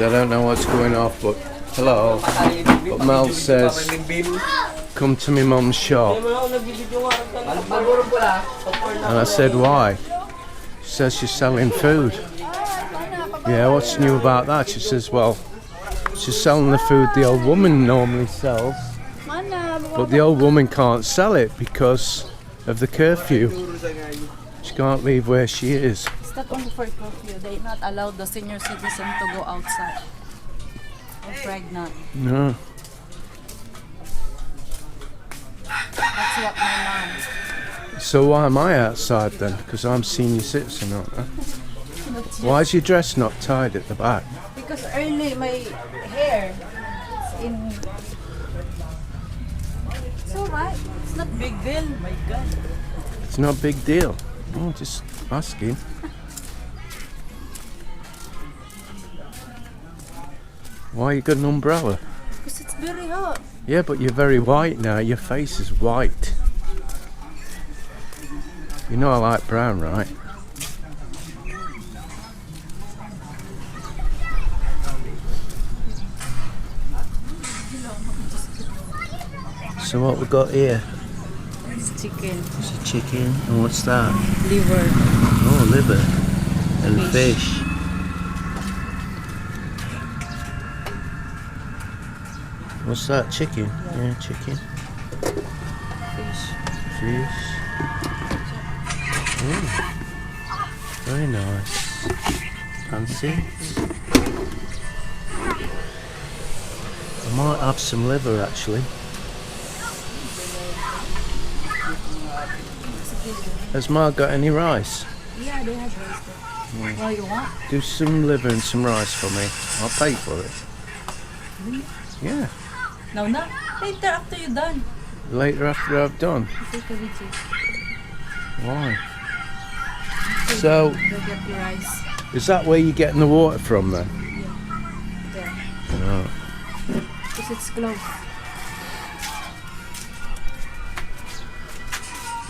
So I don't know what's going off, but hello. But Mel says, come to my mum's shop. And I said, why? She says she's selling food. Yeah, what's new about that? She says, well, she's selling the food the old woman normally sells. But the old woman can't sell it because of the curfew. She can't leave where she is. It's not only for curfew. They not allow the senior citizen to go outside. Or pregnant. No. That's what my mom. So why am I outside then? Because I'm senior citizen, aren't I? Why is your dress not tied at the back? Because early my hair is in. It's alright. It's not big deal. My God. It's not a big deal. Oh, just asking. Why you got an umbrella? Because it's very hot. Yeah, but you're very white now. Your face is white. You know I like brown, right? So what we got here? It's chicken. It's a chicken. And what's that? Liver. Oh, liver. And fish. What's that? Chicken? Yeah, chicken. Fish. Fish. Ooh. Very nice. Fancy. I might have some liver actually. Has Ma got any rice? Yeah, they have rice there. Well, you want? Do some liver and some rice for me. I'll pay for it. Really? Yeah. No, no. Later after you're done. Later after I've done. Take a video. Why? So, Go get the rice. is that where you're getting the water from then? Yeah. No. Because it's close.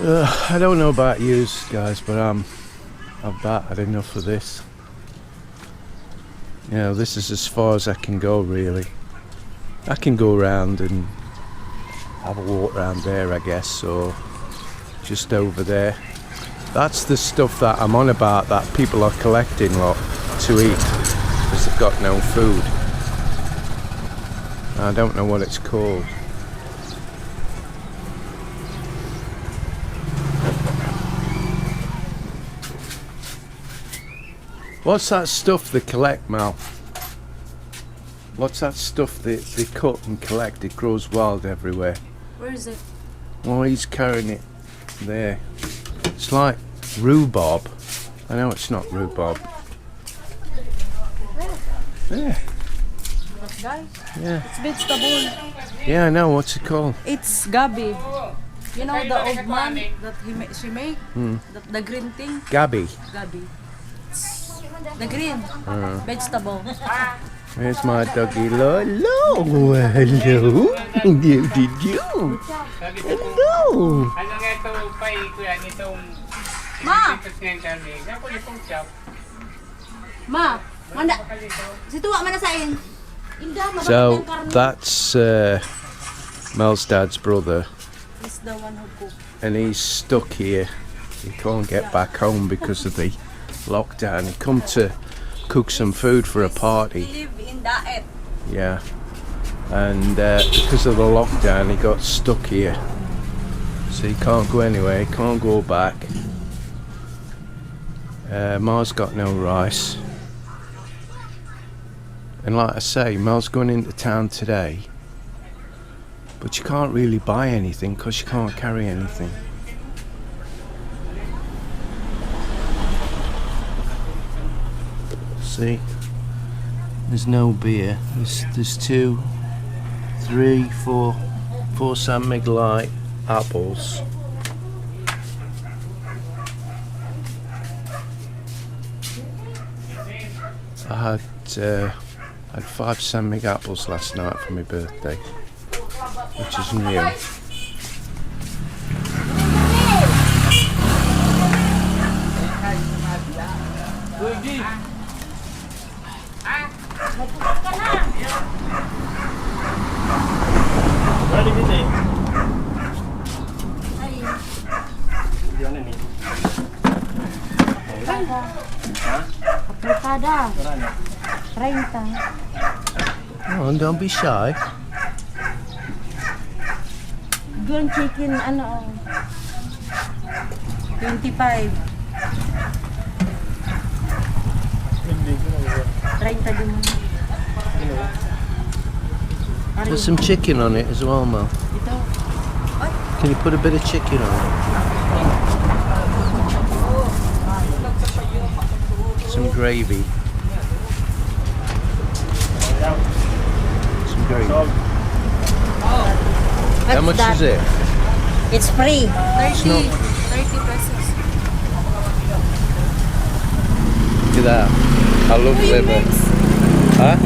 I don't know about you guys, but I've about had enough of this. You know, this is as far as I can go really. I can go around and have a walk around there, I guess, or just over there. That's the stuff that I'm on about, that people are collecting to eat because they've got no food. I don't know what it's called. What's that stuff they collect, Mal? What's that stuff they cut and collect? It grows wild everywhere. Where is it? Oh, he's carrying it there. It's like rhubarb. I know it's not rhubarb. Yeah. Guys, Yeah. it's vegetable. Yeah, I know. What's it called? It's gabi. You know the old man that she make? The green thing? Gabby. Gabi. The green vegetable. Where's my doggy? Hello. Hello. How did you? Hello. Ma! Ma! Manda! Situwa man na sa in. So that's Mel's dad's brother, He's the one who cooked. and he's stuck here. He can't get back home because of the lockdown. He come to cook some food for a party. Live in Daet. Yeah, and because of the lockdown he got stuck here, so he can't go anywhere, he can't go back. Ma's got no rice, and like I say, Mel's going into town today, but you can't really buy anything because you can't carry anything. See, there's no beer. There's 2, 3, 4 San Miguelite apples. I had 5 San Mig apples last night for my birthday, which is new. Aplicada. 30. Oh, and don't be shy. Grilled chicken, ano, 25. 30 din mo. Put some chicken on it as well, Mo. Ito. Can you put a bit of chicken on it? Some gravy. Some gravy. How much is it? It's free. 30 pesos. Look at that. I love liver. Huh?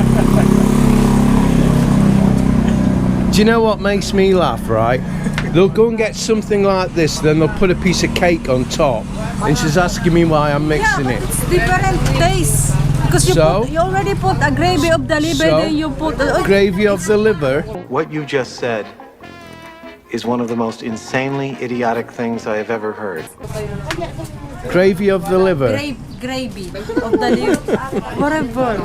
Do you know what makes me laugh, right? They'll go and get something like this, then they'll put a piece of cake on top, and she's asking me why I'm mixing it. It's different taste. Because you already put a gravy of the liver, then you put Gravy of the liver. What you just said is one of the most insanely idiotic things I have ever heard. Gravy of the liver. gravy of the liver. Whatever.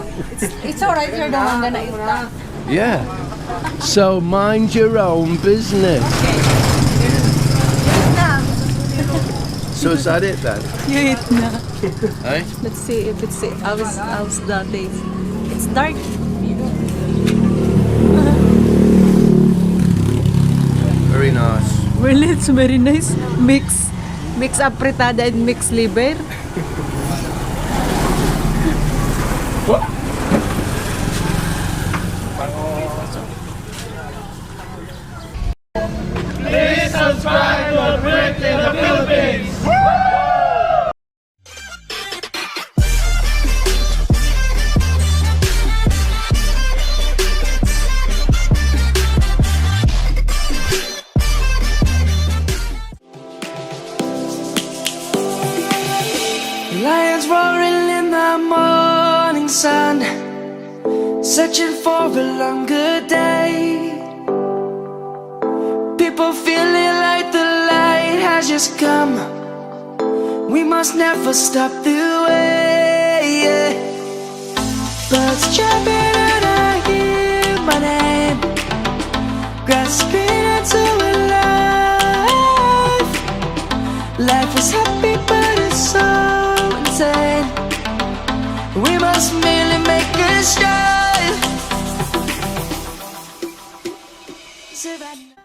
It's alright, you're the one gonna eat that. Yeah. So mind your own business. So is that it then? You eat na. Eh? Let's see if it's how's the taste. It's dark. Very nice. Well, it's very nice. Mix apretada and mix liver. Please subscribe to Brit in the Philippines. Lions roaring in the morning sun, searching for a longer day. People feeling like the light has just come. We must never stop the way. Birds jumping and I hear my name, grasping into a life. Life is happy but it's so insane. We must merely make a strive. Savannah.